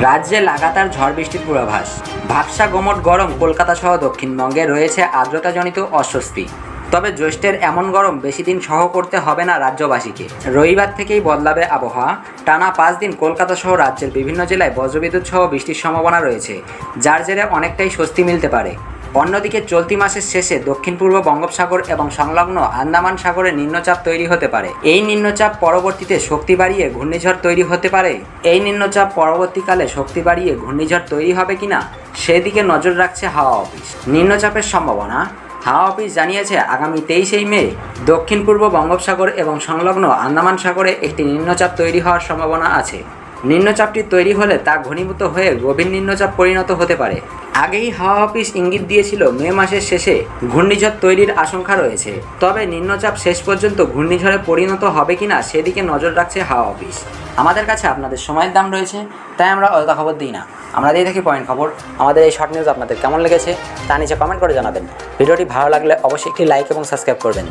রাজ্যে লাগাতার ঝড় বৃষ্টির পূর্বাভাস। ভাবসা গুমোট গরম কলকাতা সহ দক্ষিণবঙ্গে রয়েছে আর্দ্রতাজনিত অস্বস্তি। তবে জ্যৈষ্ঠের এমন গরম বেশি দিন সহ করতে হবে না রাজ্যবাসীকে। রবিবার থেকেই বদলাবে আবহাওয়া। টানা 5 দিন কলকাতা সহ রাজ্যের বিভিন্ন জেলায় বজ্রবিদ্যুৎ সহ বৃষ্টির সম্ভাবনা রয়েছে, যার জেরে অনেকটাই স্বস্তি মিলতে পারে। অন্যদিকে চলতি মাসের শেষে দক্ষিণ পূর্ব বঙ্গোপসাগর এবং সংলগ্ন আন্দামান সাগরে নিম্নচাপ তৈরি হতে পারে। এই নিম্নচাপ পরবর্তীতে শক্তি বাড়িয়ে ঘূর্ণিঝড় তৈরি হতে পারে। এই নিম্নচাপ পরবর্তীকালে শক্তি বাড়িয়ে ঘূর্ণিঝড় তৈরি হবে কিনা সেদিকে নজর রাখছে হাওয়া অফিস। নিম্নচাপের সম্ভাবনা। হাওয়া অফিস জানিয়েছে আগামী 23 মে দক্ষিণ পূর্ব বঙ্গোপসাগর এবং সংলগ্ন আন্দামান সাগরে একটি নিম্নচাপ তৈরি হওয়ার সম্ভাবনা আছে। নিম্নচাপটি তৈরি হলে তা ঘনীভূত হয়ে গভীর নিম্নচাপ পরিণত হতে পারে। আগেই হাওয়া অফিস ইঙ্গিত দিয়েছিল মে মাসের শেষে ঘূর্ণিঝড় তৈরির আশঙ্কা রয়েছে। তবে নিম্নচাপ শেষ পর্যন্ত ঘূর্ণিঝড়ে পরিণত হবে কিনা সেদিকে নজর রাখছে হাওয়া অফিস। আমাদের কাছে আপনাদের সময়ের দাম রয়েছে, তাই আমরা অযথা খবর দিই না, আমরা দিয়ে থাকি পয়েন্ট খবর। আমাদের এই শর্ট নিউজ আপনাদের কেমন লেগেছে তা নিচে কমেন্ট করে জানাবেন। ভিডিওটি ভালো লাগলে অবশ্যই একটি লাইক এবং সাবস্ক্রাইব করবেন।